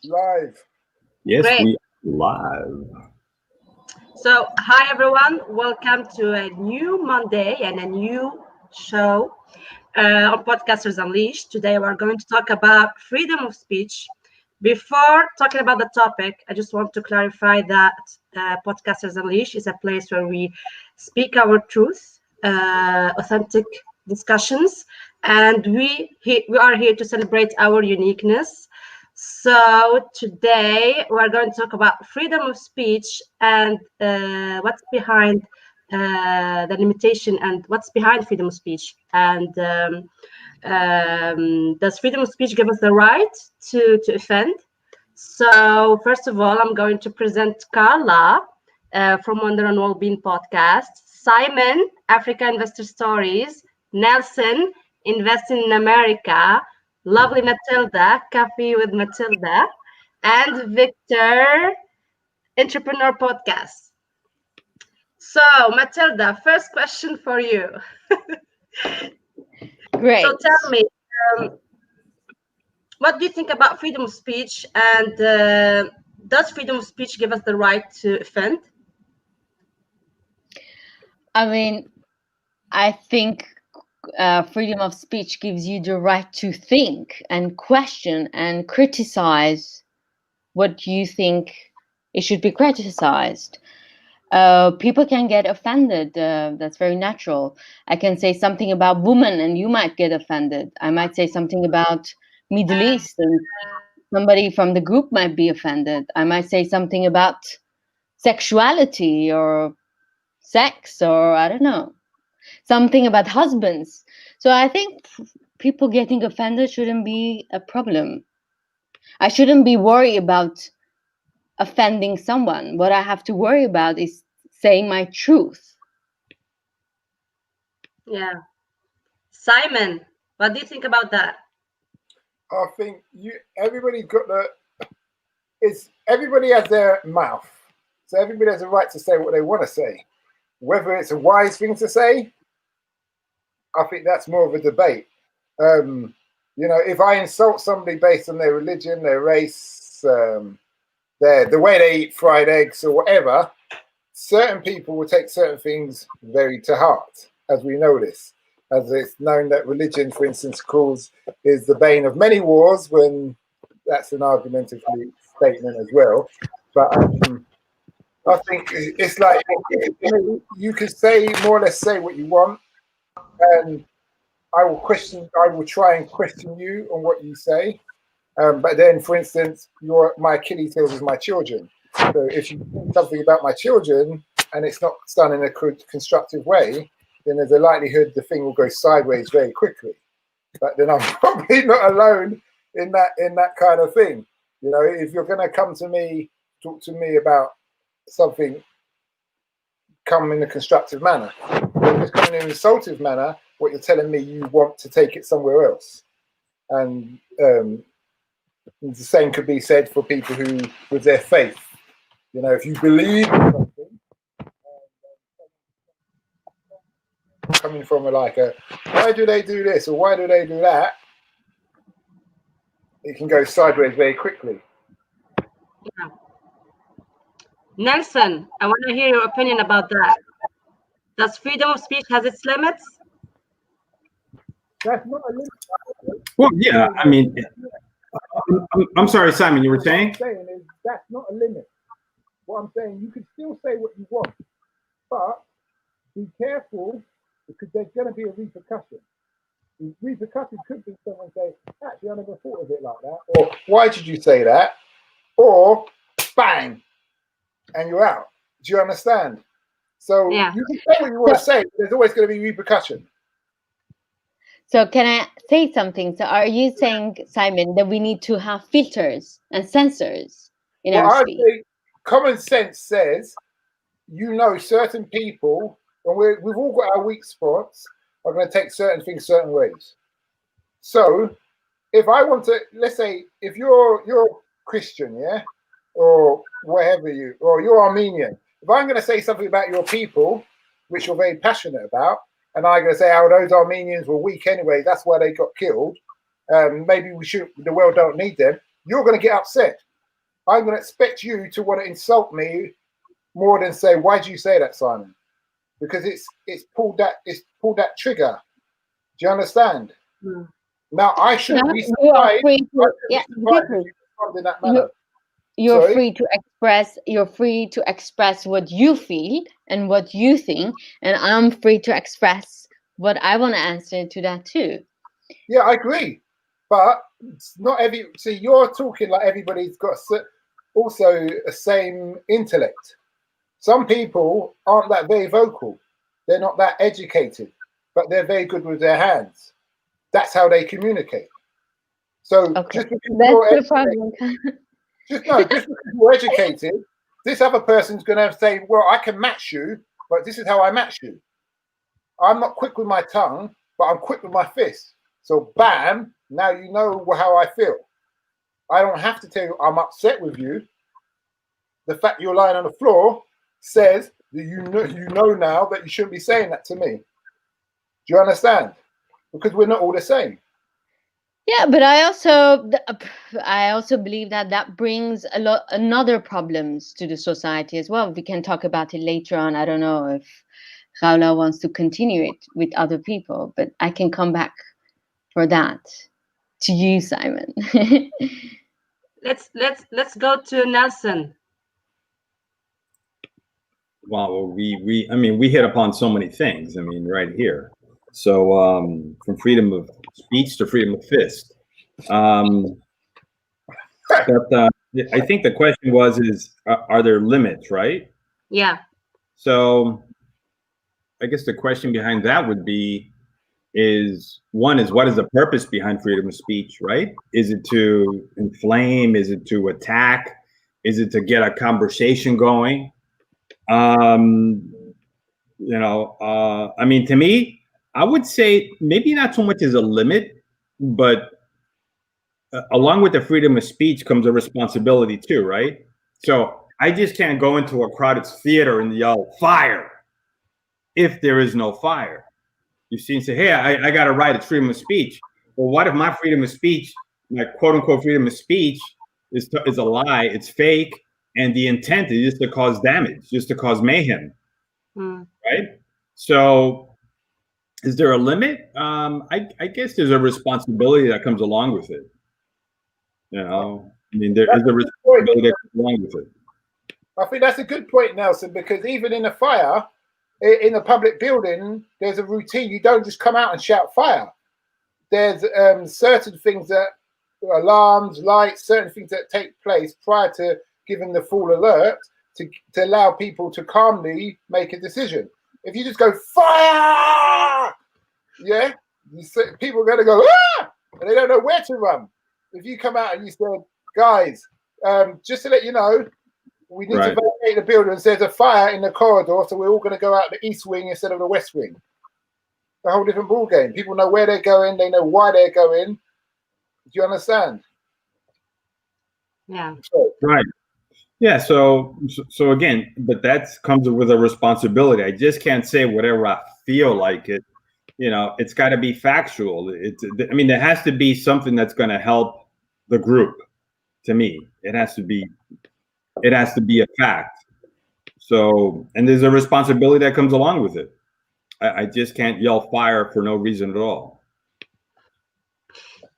Live. Yes, Great. we live. So, hi everyone. Welcome to a new Monday and a new show on Podcasters Unleashed. Today, we're going to talk about freedom of speech. Before talking about the topic, I just want to clarify that Podcasters Unleashed is a place where we speak our truth, authentic discussions, and we are here to celebrate our uniqueness. So today we're going to talk about freedom of speech and what's behind the limitation and what's behind freedom of speech. And does freedom of speech give us the right to offend? So first of all, I'm going to present Carla from Wonder and Wellbeing podcast, Simon, Africa Investor Stories, Nelson, Investing in America, lovely Matilda, Coffee with Matilda, and Victor, Entrepreneur Podcast. So, Matilda, first question for you. Great. So, tell me, what do you think about freedom of speech? And does freedom of speech give us the right to offend? I mean, I think freedom of speech gives you the right to think and question and criticize what you think it should be criticized. People can get offended. That's very natural. I can say something about women and you might get offended. I might say something about Middle East and somebody from the group might be offended. I might say something about sexuality or sex or I don't know, something about husbands. So I think people getting offended shouldn't be a problem. I shouldn't be worried about offending someone. What I have to worry about is saying my truth. Yeah. Simon, what do you think about that? I think everybody's got everybody has their mouth. So everybody has a right to say what they want to say. Whether it's a wise thing to say, I think that's more of a debate. If I insult somebody based on their religion, their race, the way they eat fried eggs or whatever, certain people will take certain things very to heart, as we know this. As it's known that religion, for instance, is the bane of many wars, when that's an argumentative statement as well. But I think it's like you can say more or less say what you want, and I will try and question you on what you say. But then, for instance, my Achilles heel is my children. So if you say something about my children and it's not done in a constructive way, then there's a likelihood the thing will go sideways very quickly. But then I'm probably not alone in that kind of thing. If you're going to come to me, talk to me about something, come in a constructive manner. If it's coming in an assaultive manner, what you're telling me, you want to take it somewhere else. And the same could be said for people who, with their faith, if you believe in something, coming from why do they do this or why do they do that, it can go sideways very quickly. Yeah. Nelson, I want to hear your opinion about that. Does freedom of speech has its limits? That's not a limit. Well, yeah, I mean, I'm sorry, Simon, you were saying? What I'm saying is that's not a limit. What I'm saying, you can still say what you want, but be careful because there's going to be a repercussion. The repercussion could be someone say, actually, I never thought of it like that, or why did you say that? Or bang, and you're out. Do you understand? So Yeah. you can say what you want to say, but there's always going to be repercussion. So can I say something? So are you saying, Simon, that we need to have filters and sensors in our speech? Think common sense says, certain people, and we've all got our weak spots, are going to take certain things certain ways. So if I want to, let's say, if you're Christian, yeah, or whatever or you're Armenian, if I'm going to say something about your people, which you're very passionate about, and I'm going to say, oh, those Armenians were weak anyway, that's why they got killed, maybe the world don't need them, you're going to get upset. I'm going to expect you to want to insult me more than say, why do you say that, Simon? Because it's pulled that trigger. Do you understand? Mm. Now I shouldn't be You are surprised. free to, Yeah, in that manner. you're Sorry? free to express. You're free to express what you feel and what you think, and I'm free to express what I want to answer to that too. Yeah, I agree, but it's not every. See, you're talking like everybody's got also a same intellect. Some people aren't that very vocal. They're not that educated, but they're very good with their hands. That's how they communicate. So Okay, just because that's the problem. just because you're educated, this other person's going to say, "Well, I can match you, but this is how I match you. I'm not quick with my tongue, but I'm quick with my fist. So, bam! Now you know how I feel. I don't have to tell you I'm upset with you. The fact you're lying on the floor says that you know now that you shouldn't be saying that to me. Do you understand? Because we're not all the same. Yeah, but I also believe that brings another problems to the society as well. We can talk about it later on. I don't know if Raula wants to continue it with other people, but I can come back for that to you, Simon. Let's go to Nelson. Well, I mean, we hit upon so many things. I mean, right here. So from freedom of speech to freedom of fist. But I think the question is, are there limits, right? Yeah. So I guess the question behind that would be, what is the purpose behind freedom of speech, right? Is it to inflame? Is it to attack? Is it to get a conversation going? I mean, to me, I would say maybe not so much as a limit, but along with the freedom of speech comes a responsibility too, right? So I just can't go into a crowded theater and yell fire if there is no fire. You see and say, hey, I got a right to freedom of speech. Well, what if my freedom of speech, my quote unquote freedom of speech, is a lie, it's fake, and the intent is just to cause damage, just to cause mayhem, right? So is there a limit? I guess there's a responsibility that comes along with it. You know, I mean, there is a responsibility that comes along with it. I think that's a good point, Nelson, because even in a fire, in a public building, there's a routine. You don't just come out and shout fire. There's certain things that, alarms, lights, certain things that take place prior to giving the full alert to allow people to calmly make a decision. If you just go fire, yeah, people are going to go, ah, and they don't know where to run. If you come out and you said, guys, just to let you know, we need to vacate the building. There's a fire in the corridor, so we're all going to go out the east wing instead of the west wing. A whole different ball game. People know where they're going. They know why they're going. Do you understand? Yeah. Right. Yeah. So again, but that comes with a responsibility. I just can't say whatever I feel like it. You know, it's got to be factual. I mean, there has to be something that's going to help the group. To me, it has to be a fact. So, and there's a responsibility that comes along with it. I just can't yell fire for no reason at all.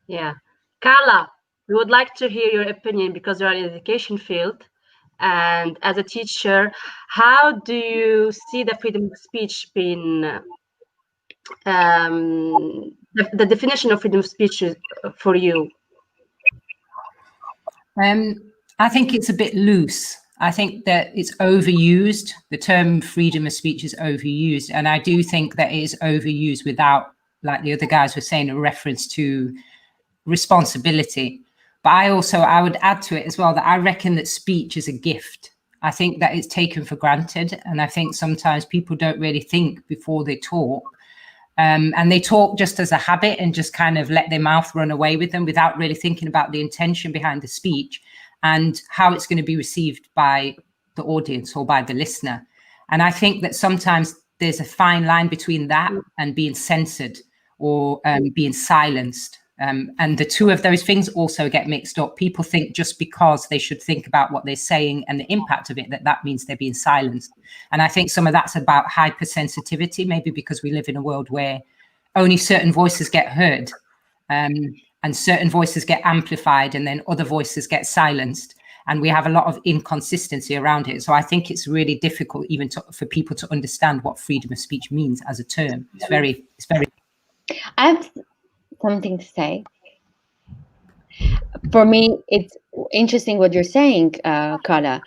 Yeah. Carla, we would like to hear your opinion because you're in the education field. And as a teacher, how do you see the freedom of speech being, the definition of freedom of speech for you? I think it's a bit loose. I think that it's overused. The term freedom of speech is overused. And I do think that it is overused without, like the other guys were saying, a reference to responsibility. But I would add to it as well that I reckon that speech is a gift. I think that it's taken for granted. And I think sometimes people don't really think before they talk. And they talk just as a habit and just kind of let their mouth run away with them without really thinking about the intention behind the speech and how it's going to be received by the audience or by the listener. And I think that sometimes there's a fine line between that and being censored or being silenced. And the two of those things also get mixed up. People think just because they should think about what they're saying and the impact of it, that means they're being silenced. And I think some of that's about hypersensitivity, maybe because we live in a world where only certain voices get heard, and certain voices get amplified, and then other voices get silenced. And we have a lot of inconsistency around it. So I think it's really difficult even for people to understand what freedom of speech means as a term. It's very. I have something to say. For me, it's interesting what you're saying, Carla.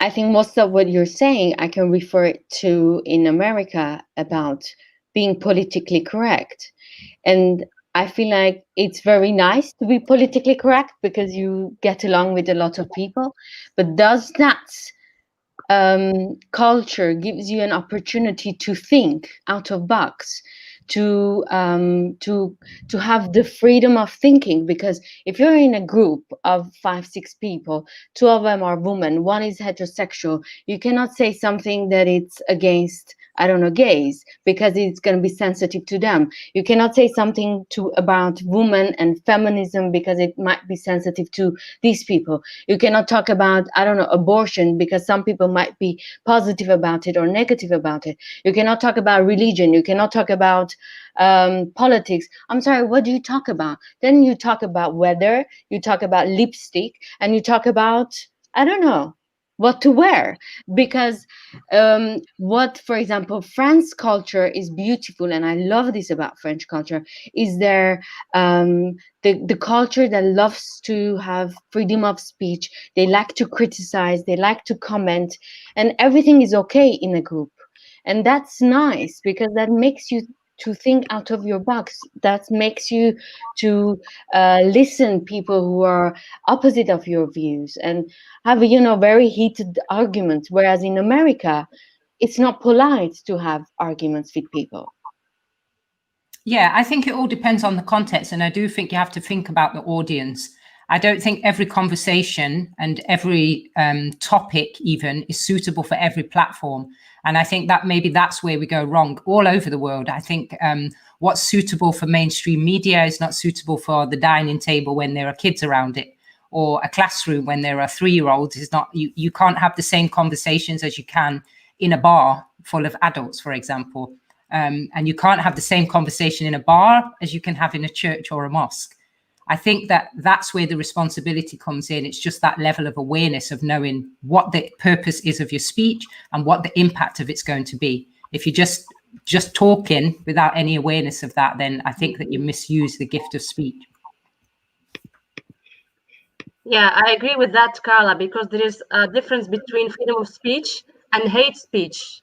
I think most of what you're saying, I can refer it to in America about being politically correct. And I feel like it's very nice to be politically correct because you get along with a lot of people. But does that culture gives you an opportunity to think out of box, to have the freedom of thinking? Because if you're in a group of 5-6 people, 2 of them are women, 1 is heterosexual, you cannot say something that it's against, I don't know, gays, because it's going to be sensitive to them. You cannot say something about women and feminism because it might be sensitive to these people. You cannot talk about, I don't know, abortion because some people might be positive about it or negative about it. You cannot talk about religion. You cannot talk about politics. I'm sorry, what do you talk about? Then you talk about weather, you talk about lipstick, and you talk about, I don't know, what to wear. Because what, for example, French culture is beautiful, and I love this about French culture, is there the culture that loves to have freedom of speech. They like to criticize, they like to comment, and everything is okay in a group. And that's nice because that makes you to think out of your box. That makes you to listen people who are opposite of your views and have, very heated arguments. Whereas in America, it's not polite to have arguments with people. Yeah, I think it all depends on the context. And I do think you have to think about the audience. I don't think every conversation and every topic even is suitable for every platform. And I think that maybe that's where we go wrong all over the world. I think what's suitable for mainstream media is not suitable for the dining table when there are kids around it, or a classroom when there are 3-year-olds. Is not, you can't have the same conversations as you can in a bar full of adults, for example. And you can't have the same conversation in a bar as you can have in a church or a mosque. I think that's where the responsibility comes in. It's just that level of awareness of knowing what the purpose is of your speech and what the impact of it's going to be. If you're just talking without any awareness of that, then I think that you misuse the gift of speech. Yeah, I agree with that, Carla, because there is a difference between freedom of speech and hate speech.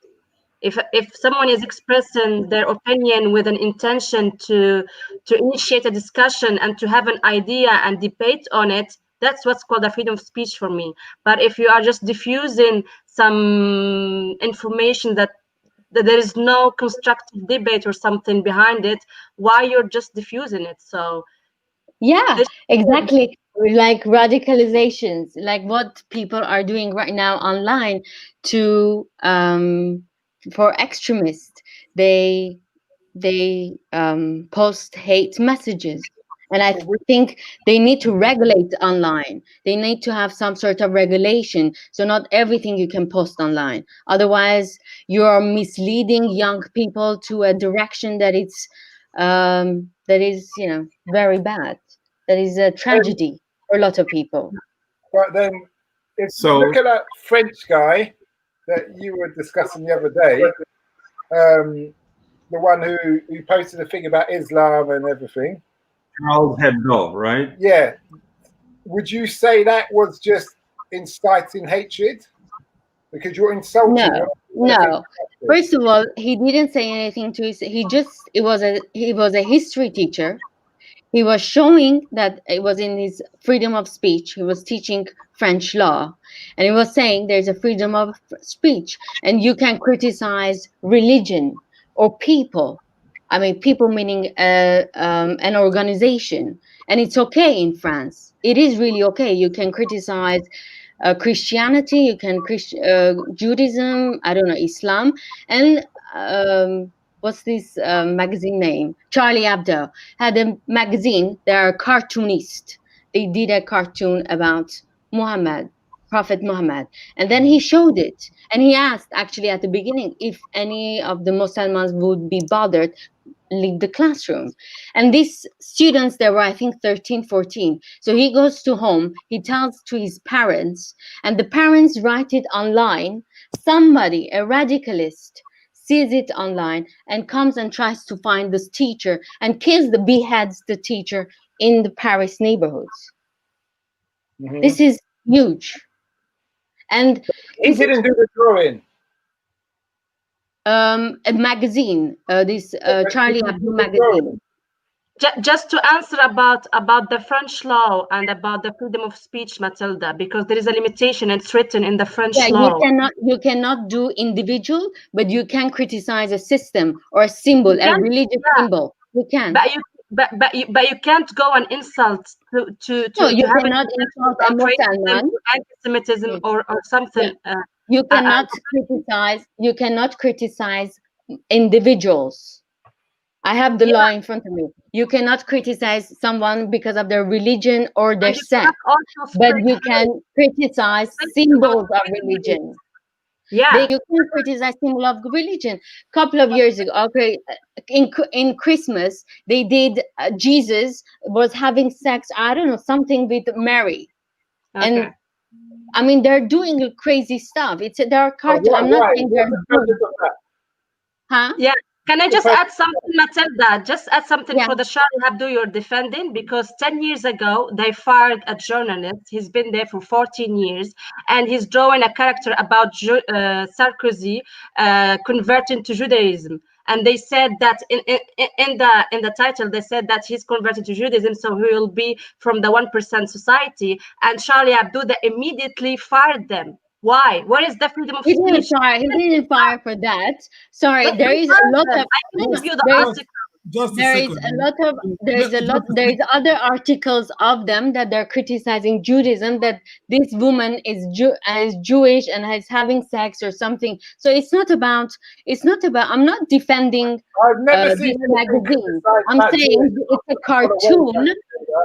If someone is expressing their opinion with an intention to initiate a discussion and to have an idea and debate on it, that's what's called a freedom of speech for me. But if you are just diffusing some information that there is no constructive debate or something behind it, why you're just diffusing it? So yeah, exactly. Like radicalizations, like what people are doing right now online to for extremists, they post hate messages, and I think they need to regulate online. They need to have some sort of regulation, so not everything you can post online. Otherwise, you are misleading young people to a direction that is very bad. That is a tragedy for a lot of people. But then, if you look at that French guy that you were discussing the other day, the one who posted a thing about Islam and everything, Charles Hebdo, right? Yeah. Would you say that was just inciting hatred? Because you're insulting. No. First of all, he didn't say anything to his. He was a history teacher. He was showing that it was in his freedom of speech. He was teaching French law, and he was saying there's a freedom of speech, and you can criticize religion or people. I mean, people meaning an organization, and it's okay in France. It is really okay. You can criticize Christianity, you can Judaism, I don't know, Islam, and what's this magazine name? Charlie Hebdo had a magazine. They're a cartoonist. They did a cartoon about Muhammad, Prophet Muhammad, and then he showed it. And he asked, actually, at the beginning, if any of the Muslims would be bothered leave the classroom. And these students, there were, I think, 13, 14. So he goes to home, he tells to his parents, and the parents write it online. Somebody, a radicalist, sees it online and comes and tries to find this teacher and beheads the teacher in the Paris neighborhoods. Mhm. This is huge. And He didn't do the drawing. a magazine, this Charlie Hebdo magazine. Just to answer about the French law and about the freedom of speech, Matilda, because there is a limitation. It's written in the French law. You cannot do individual, but you can criticize a system or a symbol, a religious symbol. You can. But you can't go and insult to you have cannot insult a Muslim, anti-Semitism or something. You cannot criticize. You cannot criticize individuals. I have the law in front of me. You cannot criticize someone because of their religion or their sex, but you can criticize symbols of religion. Yeah, you can criticize symbol of religion. A couple of years ago, okay, in Christmas, they did Jesus was having sex. I don't know, something with Mary, and I mean they're doing crazy stuff. There are cartoons. I'm not saying they're good. Huh? Yeah. Can I just add something, Matilda? Just add something for the Charlie Hebdo you're defending, because 10 years ago, they fired a journalist. He's been there for 14 years, and he's drawing a character about Sarkozy converting to Judaism. And they said that in the title, they said that he's converted to Judaism, so he will be from the 1% society. And Charlie Hebdo, they immediately fired them. Why? Where is the freedom of speech? He didn't fire for that. Sorry, there is a lot of. There is other articles of them that they're criticizing Judaism, that this woman is Jewish and is having sex or something. So it's not about. I'm not defending this magazine. I'm saying it's a cartoon.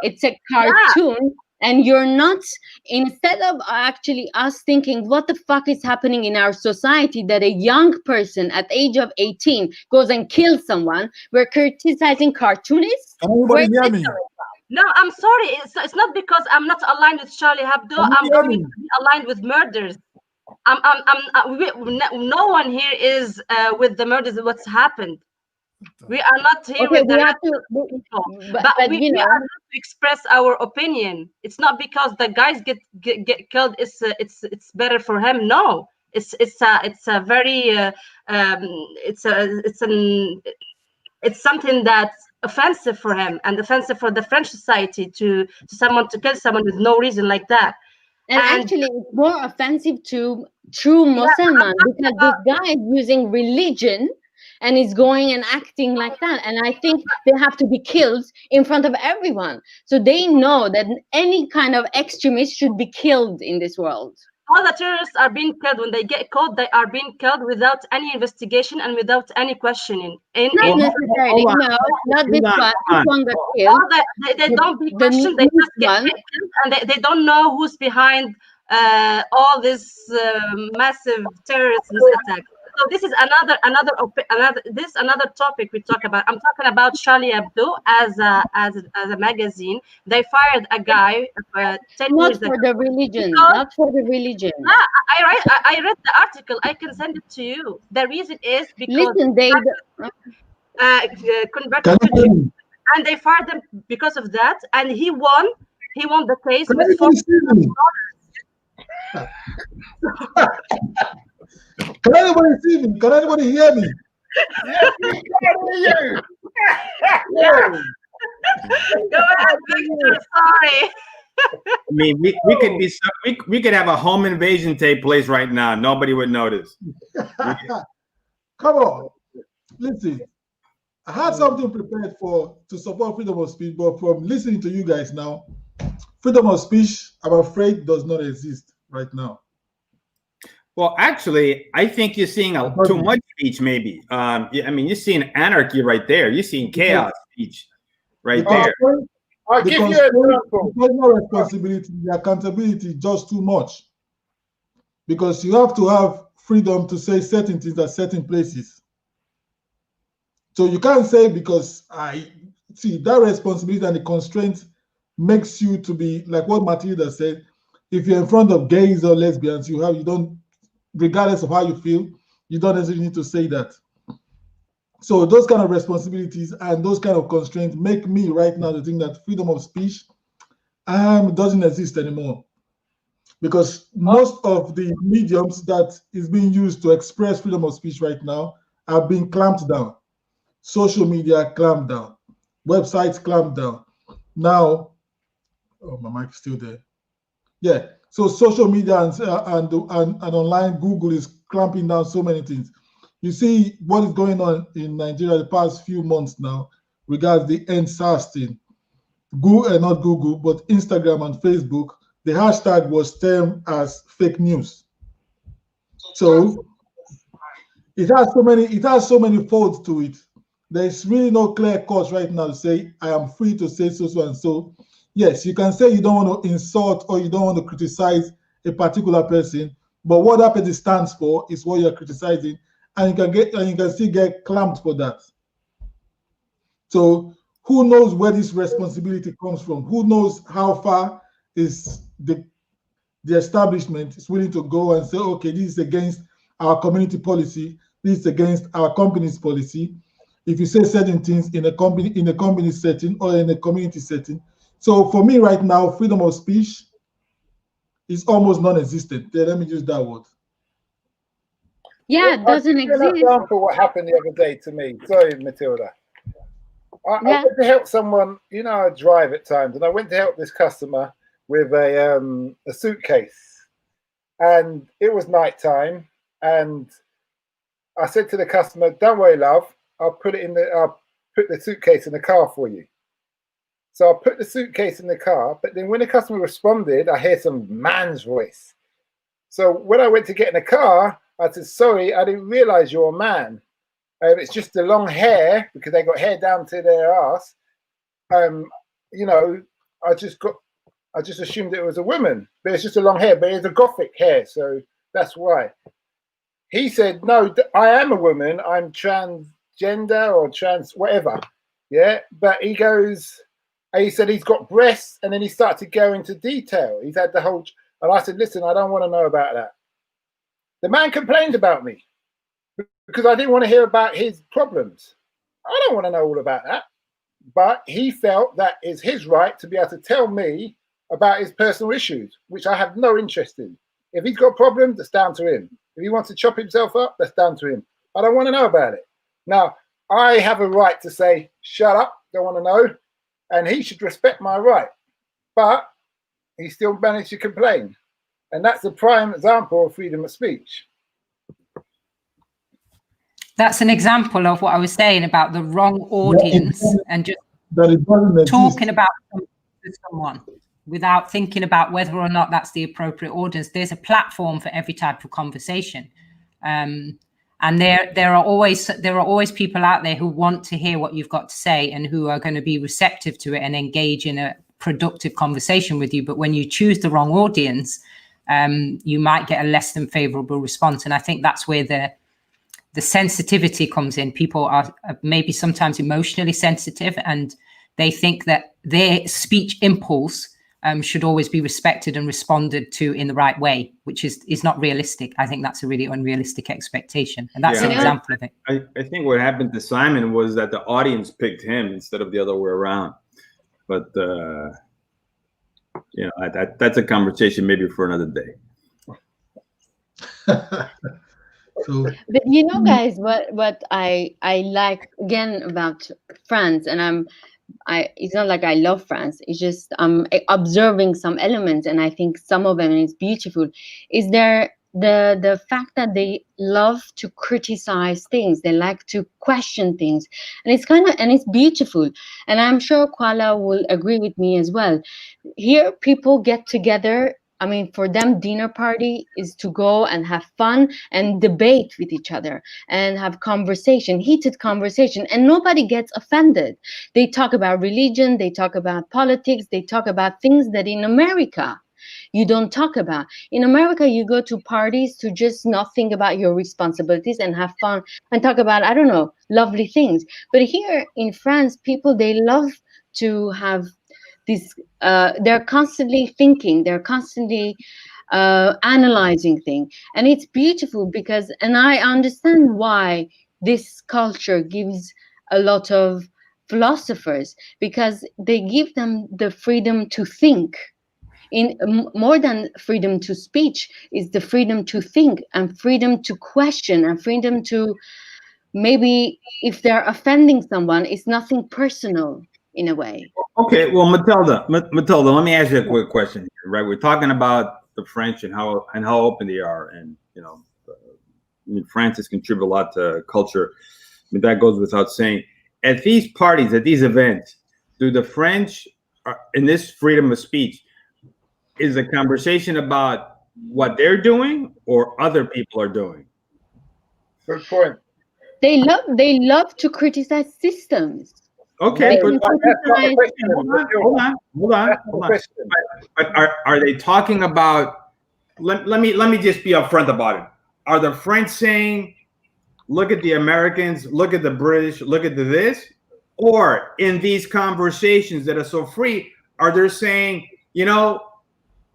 It's a cartoon. Yeah. And you're not, instead of actually us thinking, what the fuck is happening in our society that a young person at the age of 18 goes and kills someone, we're criticizing cartoonists? Everybody hear me? No, I'm sorry. It's not because I'm not aligned with Charlie Hebdo. I'm going to be aligned with murders. No one here is with the murders of what's happened. We are not here with the but we are not to express our opinion. It's not because the guys get killed. It's better for him. No, it's something that's offensive for him and offensive for the French society to someone to kill someone with no reason like that. And actually, it's more offensive to true Muslims because this guy is using religion. And he's going and acting like that. And I think they have to be killed in front of everyone. So they know that any kind of extremist should be killed in this world. All the terrorists are being killed. When they get caught, they are being killed without any investigation and without any questioning. Not necessarily. No, not this one. This one got killed. They don't be questioned. They just get killed. And they don't know who's behind all this massive terrorist attacks. So this is another topic we talk about. I'm talking about Charlie Hebdo as a magazine. They fired a guy 10 years ago. Not for the religion. Not for the religion. I read the article. I can send it to you. The reason is because they converted to Jews, and they fired him because of that. And he won. He won the case with $40,000. Can anybody see me? Can anybody hear me? Yes, we can hear you. Go ahead, Victor. Sorry. I mean, we could have a home invasion take place right now. Nobody would notice. Come on, listen. I had something prepared to support freedom of speech, but from listening to you guys now, freedom of speech, I'm afraid, does not exist right now. Well, actually, I think you're seeing too much speech. Maybe. Yeah, I mean, you're seeing anarchy right there. You're seeing chaos speech right there. I'll give you an example. Personal responsibility, the accountability, just too much. Because you have to have freedom to say certain things at certain places. So you can't say, because I see that responsibility and the constraint makes you to be like what Matilda said. If you're in front of gays or lesbians, you don't, regardless of how you feel, you don't necessarily need to say that. So those kind of responsibilities and those kind of constraints make me right now to think that freedom of speech doesn't exist anymore. Because most of the mediums that is being used to express freedom of speech right now are being clamped down. Social media clamped down. Websites clamped down. Now, oh, my mic is still there. Yeah. So social media and online, Google is clamping down so many things. You see what is going on in Nigeria the past few months now regards the EndSARS thing. Not Google, but Instagram and Facebook, the hashtag was termed as fake news. So it has so many folds to it. There's really no clear cut right now to say I am free to say so and so. Yes, you can say you don't want to insult or you don't want to criticize a particular person, but what that person stands for is what you're criticizing, and you can still get clamped for that. So who knows where this responsibility comes from? Who knows how far is the establishment is willing to go and say, okay, this is against our community policy, this is against our company's policy. If you say certain things in a company setting or in a community setting. So for me right now, freedom of speech is almost non-existent. Let me use that word. Yeah, it doesn't exist. An example what happened the other day to me. Sorry, Matilda. I went to help someone, I drive at times, and I went to help this customer with a suitcase. And it was nighttime, and I said to the customer, "Don't worry, love, I'll put the suitcase in the car for you." So I put the suitcase in the car, but then when the customer responded, I hear some man's voice. So when I went to get in the car, I said, "Sorry, I didn't realize you're a man. It's just the long hair," because they got hair down to their ass. I just assumed it was a woman, but it's just a long hair, but it's a gothic hair, so that's why. He said, "No, I am a woman. I'm transgender or trans whatever." Yeah, but he said he's got breasts, and then he started to go into detail. He's had the whole, and I said, "Listen, I don't want to know about that." The man complained about me because I didn't want to hear about his problems. I don't want to know all about that. But he felt that it's his right to be able to tell me about his personal issues, which I have no interest in. If he's got problems, that's down to him. If he wants to chop himself up, that's down to him. I don't want to know about it. Now, I have a right to say, "Shut up, don't want to know," and he should respect my right. But he still managed to complain. And that's a prime example of freedom of speech. That's an example of what I was saying about the wrong audience and just talking about someone without thinking about whether or not that's the appropriate audience. There's a platform for every type of conversation. And there are always people out there who want to hear what you've got to say and who are going to be receptive to it and engage in a productive conversation with you. But when you choose the wrong audience, you might get a less than favorable response. And I think that's where the sensitivity comes in. People are maybe sometimes emotionally sensitive, and they think that their speech impulse should always be respected and responded to in the right way, which is not realistic. I think that's a really unrealistic expectation. And that's an example of it. I think what happened to Simon was that the audience picked him instead of the other way around. But, that's a conversation maybe for another day. But guys, what I like again about France, and it's not like I love France, it's just observing some elements, and I think some of them is beautiful, is the fact that they love to criticize things, they like to question things, and it's beautiful, and I'm sure Kuala will agree with me as well. Here people get together I mean, for them, dinner party is to go and have fun and debate with each other and have conversation, heated conversation, and nobody gets offended. They talk about religion, they talk about politics, they talk about things that in America you don't talk about. In America, you go to parties to just not think about your responsibilities and have fun and talk about, I don't know, lovely things. But here in France, people, they love to have this, they're constantly thinking, they're constantly analyzing things. And it's beautiful because, and I understand why this culture gives a lot of philosophers, because they give them the freedom to think. In more than freedom to speech is the freedom to think and freedom to question and freedom to, maybe if they're offending someone, it's nothing personal in a way. Okay, well, Matilda, let me ask you a quick question here, right? We're talking about the French and how open they are, and you know, I mean, France has contributed a lot to culture. I mean, that goes without saying. At these parties, at these events, do the French, in this freedom of speech, is a conversation about what they're doing or other people are doing? Good point. They love to criticize systems. Okay, They but can criticize. hold on. But are they talking about? Let me just be upfront about it. Are the French saying, "Look at the Americans, look at the British, look at this," or in these conversations that are so free, are they saying, you know,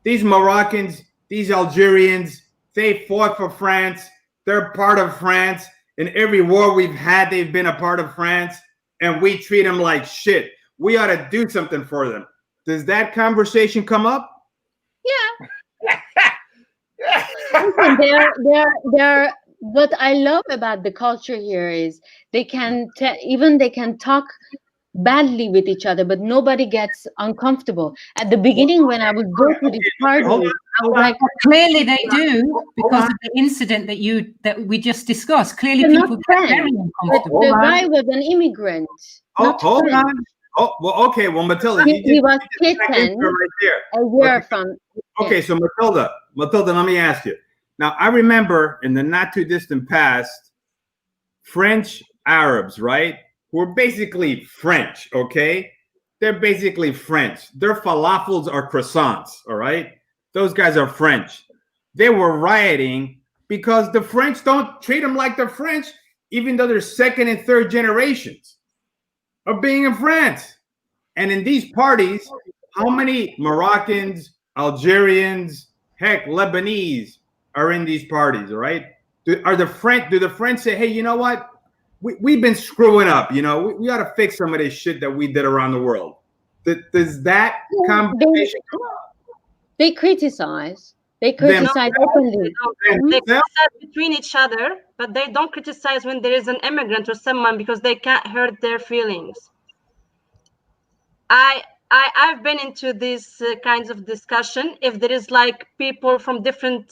these Moroccans, these Algerians, they fought for France. They're part of France. In every war we've had, they've been a part of France, and we treat them like shit. We ought to do something for them. Does that conversation come up? Yeah. Listen, they're what I love about the culture here is they can talk badly with each other, but nobody gets uncomfortable. At the beginning, when I would go to these parties, I was like, clearly they do, because of the incident that we just discussed. Clearly they're people not get very friends. uncomfortable. The guy was an immigrant. Not Hold friends. on. Oh, well, okay. Well, Matilda, He was right kitten there. a year from. Okay, so Matilda, let me ask you. Now, I remember in the not too distant past, French Arabs, right? Who are basically French, okay? They're basically French. Their falafels are croissants, all right? Those guys are French. They were rioting because the French don't treat them like the French, even though they're second and third generations of being in France. And in these parties, how many Moroccans, Algerians, heck, Lebanese are in these parties, all right? Do the French say, hey, you know what? We've been screwing up, you know, we ought to fix some of this shit that we did around the world. Does that conversation come up? They criticize. They criticize openly. They criticize between each other, but they don't criticize when there is an immigrant or someone, because they can't hurt their feelings. I've been into these kinds of discussion. If there is like people from different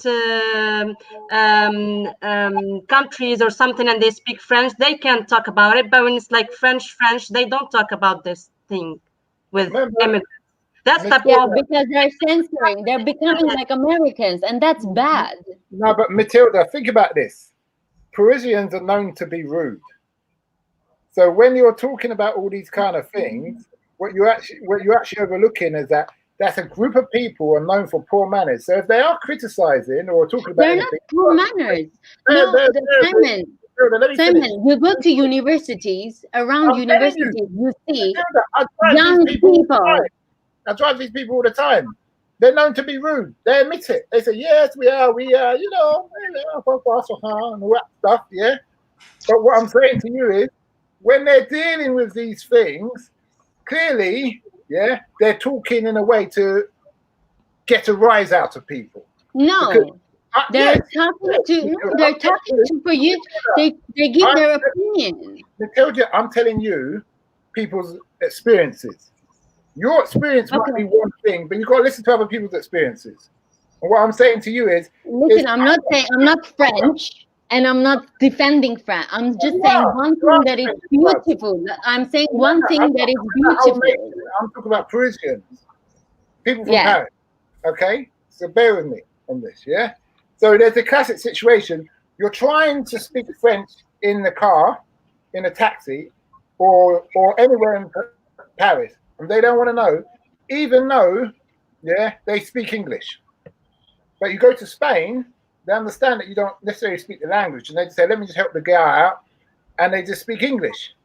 countries or something and they speak French, they can talk about it. But when it's like French, they don't talk about this thing with immigrants. That's the because they're censoring. They're becoming like Americans, and that's bad. No, but Matilda, think about this. Parisians are known to be rude. So when you're talking about all these kind of things, what you're actually overlooking is that that's a group of people are known for poor manners. So if they are criticizing or talking about they're not poor manners. Simon, you go to universities, around universities, you see young people. I drive these people all the time. They're known to be rude. They admit it. They say, yes, we are, you know, and all that stuff, yeah. But what I'm saying to you is, when they're dealing with these things, clearly, yeah, they're talking in a way to get a rise out of people. No, because, they're talking to for you. They give their opinion. I'm telling you, people's experiences. Your experience might be one thing, but you've got to listen to other people's experiences. And what I'm saying to you is, listen, I'm not French. And I'm not defending France. I'm just saying one thing that is beautiful. I'm saying one thing that is beautiful. I'm talking about Parisians, people from Paris. Okay, So bear with me on this, yeah? So there's a classic situation. You're trying to speak French in the car, in a taxi, or anywhere in Paris, and they don't want to know, even though, yeah, they speak English. But you go to Spain, they understand that you don't necessarily speak the language, and they just say, let me just help the guy out, and they just speak English.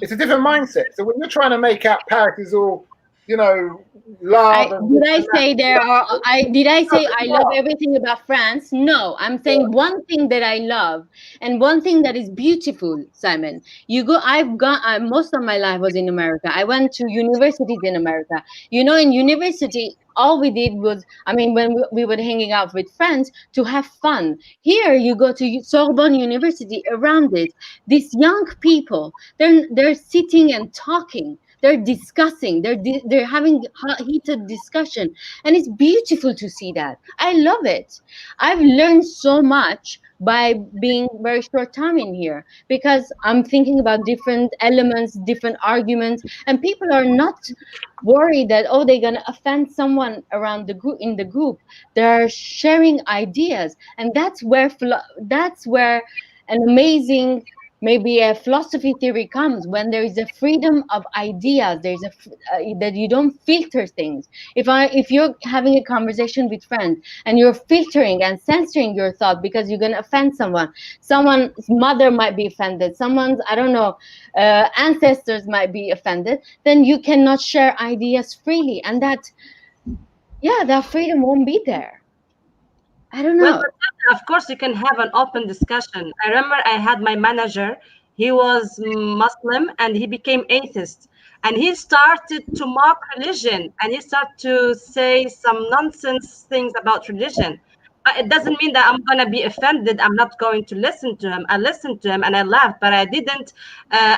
It's a different mindset. So when you're trying to make out Paris is all, you know, love. Did I say I love everything about France? No, I'm saying one thing that I love and one thing that is beautiful, Simon. Most of my life was in America. I went to universities in America. You know, in university, all we did was, I mean, when we were hanging out with friends to have fun. Here, you go to Sorbonne University, around it, these young people, they're sitting and talking. They're discussing, they're having heated discussion, and it's beautiful to see that. I love it. I've learned so much by being very short time in here, because I'm thinking about different elements, different arguments, and people are not worried that, oh, they're gonna offend someone around the group, in the group. They're sharing ideas, and that's where an amazing, maybe a philosophy theory comes, when there is a freedom of ideas. There's that you don't filter things. If you're having a conversation with friends and you're filtering and censoring your thought because you're going to offend someone's mother might be offended, someone's, I don't know, ancestors might be offended, then you cannot share ideas freely, and that freedom won't be there. I don't know. Well, of course, you can have an open discussion. I remember I had my manager. He was Muslim and he became atheist. And he started to mock religion, and he started to say some nonsense things about religion. But it doesn't mean that I'm going to be offended. I'm not going to listen to him. I listened to him and I laughed, but I didn't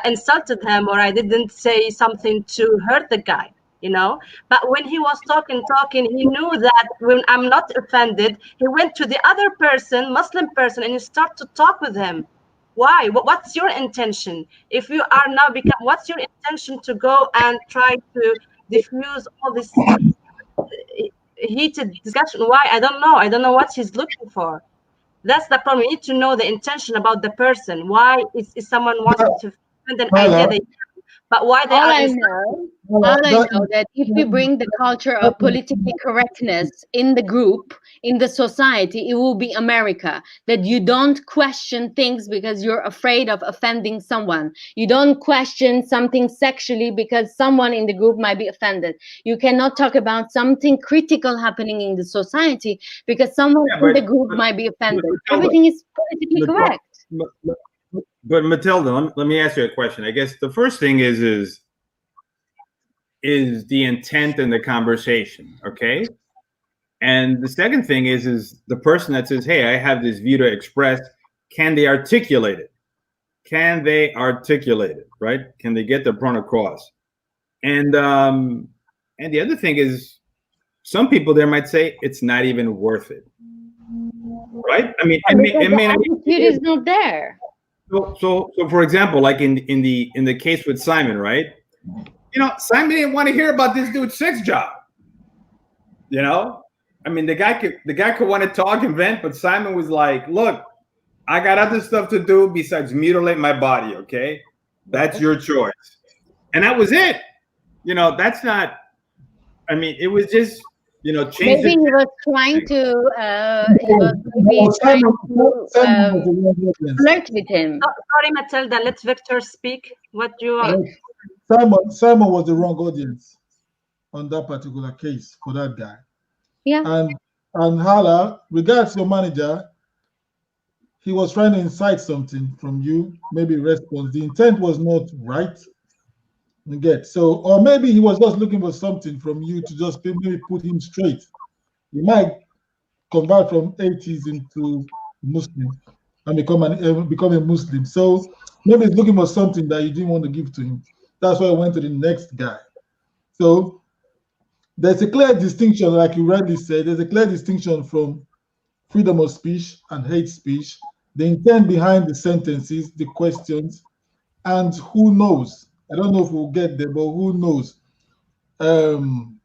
insulted him, or I didn't say something to hurt the guy. You know, but when he was talking, he knew that when I'm not offended, he went to the other person, Muslim person, and he started to talk with him. Why? What's your intention? If you are now what's your intention to go and try to diffuse all this heated discussion? Why? I don't know. I don't know what he's looking for. That's the problem. You need to know the intention about the person. Why is someone wanting to defend an idea but why they all I know that if we bring the culture of politically correctness in the group, in the society, it will be America. That you don't question things because you're afraid of offending someone. You don't question something sexually because someone in the group might be offended. You cannot talk about something critical happening in the society because someone in the group might be offended. Everything is politically correct. But Matilda, let me ask you a question. I guess the first thing is the intent in the conversation, okay? And the second thing is the person that says, hey, I have this view to express, can they articulate it? Can they articulate it, right? Can they get the point across? And the other thing is, some people there might say it's not even worth it, right? I mean, attitude is not there. So for example, like in the case with Simon, right? You know, Simon didn't want to hear about this dude's sex job. You know, I mean, the guy could want to talk and vent, but Simon was like, "Look, I got other stuff to do besides mutilate my body. Okay, that's your choice." And that was it. You know, that's not. I mean, it was just. You know, maybe he was trying to flirt with him. Sorry, Matilda. Let Victor speak. What do you want? Simon was the wrong audience on that particular case for that guy. Yeah. And Hala, regards your manager, he was trying to incite something from you, maybe response. The intent was not right. You get so, or maybe he was just looking for something from you to just maybe put him straight. He might convert from atheism to Muslim and become a Muslim. So maybe he's looking for something that you didn't want to give to him. That's why I went to the next guy. So there's a clear distinction, like you rightly said, there's a clear distinction from freedom of speech and hate speech, the intent behind the sentences, the questions, and who knows. I don't know if we'll get there, but who knows? Who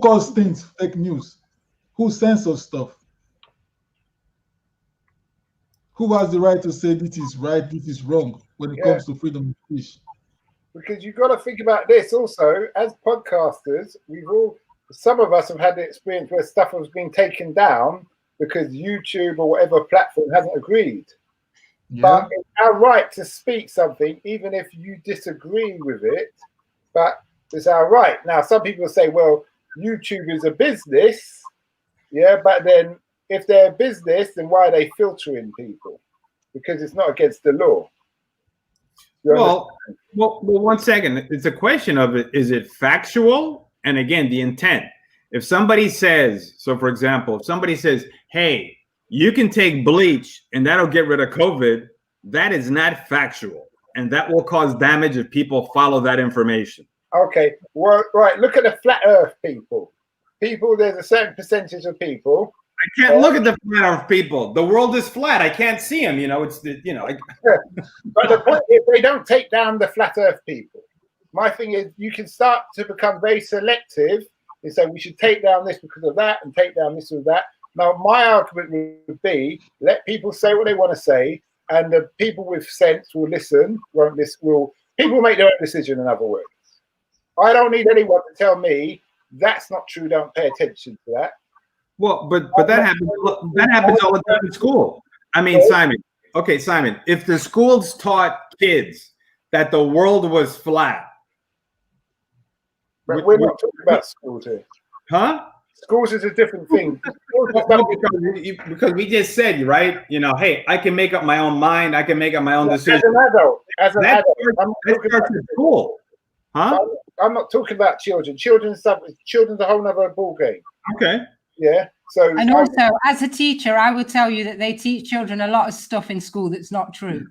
calls things fake news? Who censors stuff? Who has the right to say this is right, this is wrong when it comes to freedom of speech? Because you've got to think about this also. As podcasters, some of us have had the experience where stuff has been taken down because YouTube or whatever platform hasn't agreed. Yeah. But it's our right to speak something, even if you disagree with it. But it's our right. Now, some people say, well, YouTube is a business. Yeah, but then if they're a business, then why are they filtering people? Because it's not against the law. Well, 1 second. It's a question of it. Is it factual? And again, the intent. If somebody says, so for example, if somebody says, hey, you can take bleach and that'll get rid of COVID, that is not factual. And that will cause damage if people follow that information. Okay, well, right. Look at the flat Earth people. There's a certain percentage of people. I can't look at the flat Earth people. The world is flat. I can't see them. But the point is, they don't take down the flat Earth people. My thing is, you can start to become very selective and say we should take down this because of that and take down this or that. Now, my argument would be let people say what they want to say, and the people with sense will listen. People make their own decision. In other words, I don't need anyone to tell me that's not true. Don't pay attention to that. Well, but that happens. That happens all the time in school. I mean, Simon. Okay, Simon. If the schools taught kids that the world was flat, but we're not talking about schools here. Huh? Schools is a different thing. Because we just said, right? Hey, I can make up my own mind. I can make up my own decision. As an adult, I'm talking about school. Huh? I'm not talking about children. Children's a whole other ball game. Okay. Yeah. So, and also, as a teacher, I would tell you that they teach children a lot of stuff in school that's not true.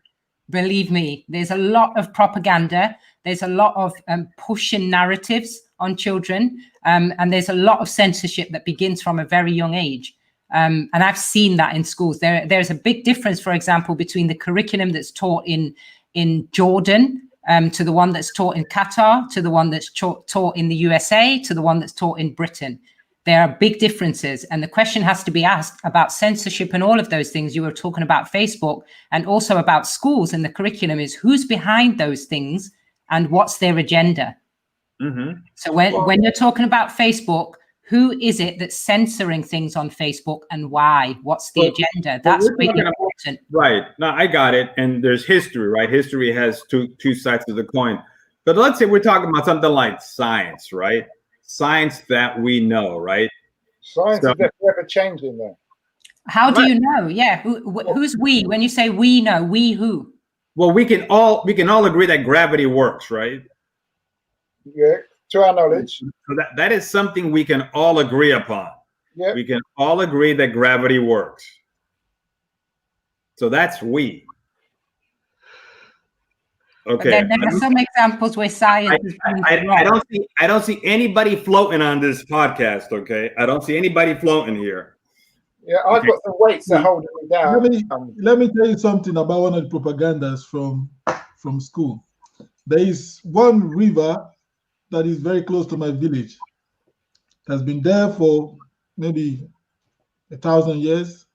Believe me, there's a lot of propaganda. There's a lot of pushing narratives on children, and there's a lot of censorship that begins from a very young age. And I've seen that in schools. There's a big difference, for example, between the curriculum that's taught in Jordan to the one that's taught in Qatar, to the one that's taught in the USA, to the one that's taught in Britain. There are big differences. And the question has to be asked about censorship and all of those things. You were talking about Facebook and also about schools, and the curriculum is who's behind those things and what's their agenda. Mm-hmm. So when you're talking about Facebook, who is it that's censoring things on Facebook and why? What's the agenda? That's really important. Right. No, I got it. And there's history, right? History has two sides of the coin. But let's say we're talking about something like science, right? Science that we know, right? Science is ever changing there. How do you know? Yeah. Who's we? When you say we know, we who? Well, we can all agree that gravity works, right? Yeah, to our knowledge. So that is something we can all agree upon. Yeah. We can all agree that gravity works. So that's we. Okay. But then there are some examples where science is wrong. I don't see anybody floating on this podcast. Okay, I don't see anybody floating here. Yeah, I've got some weights that hold me down. Let me tell you something about one of the propagandas from school. There is one river that is very close to my village. It has been there for maybe 1,000 years.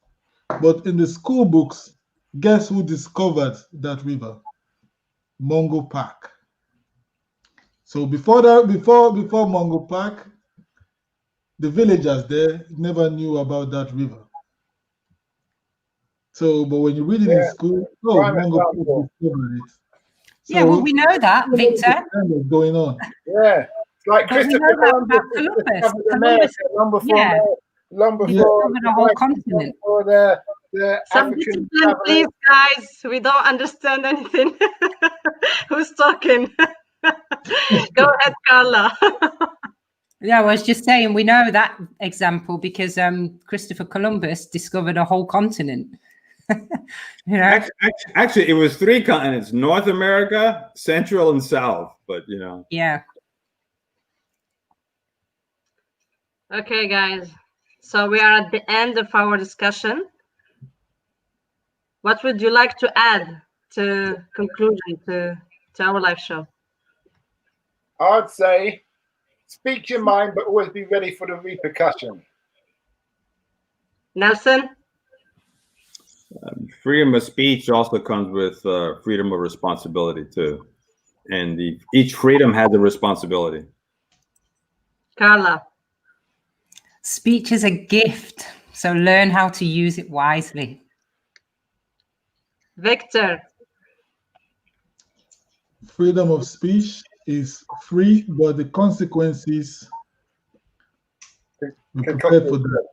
But in the school books, guess who discovered that river? Mungo Park. So before Mungo Park, the villagers there never knew about that river. So, but when you read it in school, Mungo Park discovered it. So, yeah, well, we know that, Victor. What's going on? Yeah, it's like Christopher Columbus long before the whole continent. The Some African discipline, please, guys. We don't understand anything. Who's talking? Go ahead, Carla. Yeah, I was just saying we know that example because Christopher Columbus discovered a whole continent. You know? Actually, it was 3 continents: North America, Central, and South. But Yeah. Okay, guys. So we are at the end of our discussion. What would you like to add to conclusion to our live show? I'd say speak your mind, but always be ready for the repercussion. Nelson? Freedom of speech also comes with freedom of responsibility too, and each freedom has a responsibility. Carla? Speech is a gift, so learn how to use it wisely. Victor? Freedom of speech is free, but the consequences, be prepared for that.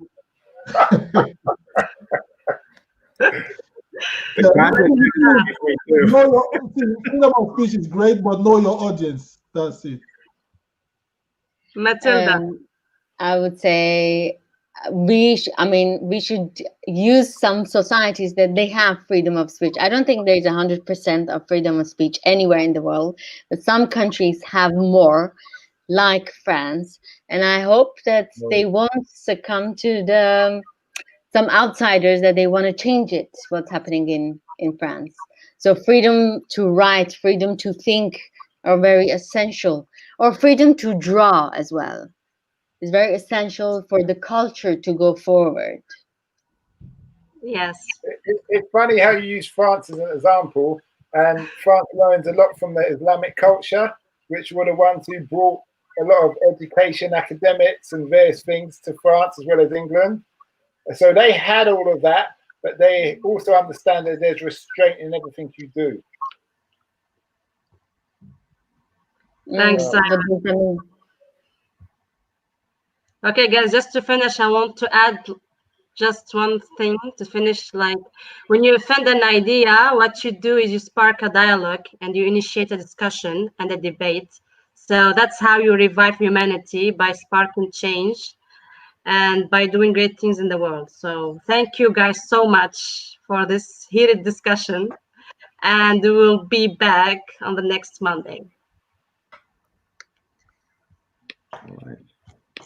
Freedom of speech is great, but know your audience. That's it. Matilda? I would say we should use some societies that they have freedom of speech. I don't think there's 100% of freedom of speech anywhere in the world, but some countries have more, like France, and I hope that they won't succumb to some outsiders that they want to change it, what's happening in France. So freedom to write, freedom to think are very essential, or freedom to draw as well. Is very essential for the culture to go forward. Yes. It's funny how you use France as an example, and France learns a lot from the Islamic culture, which were the ones who brought a lot of education, academics, and various things to France as well as England. So they had all of that, but they also understand that there's restraint in everything you do. Thanks, Simon. Okay, guys, just to finish, I want to add just one thing to finish. Like, when you offend an idea, what you do is you spark a dialogue and you initiate a discussion and a debate. So that's how you revive humanity, by sparking change and by doing great things in the world. So thank you guys so much for this heated discussion, and we will be back on the next Monday. All right.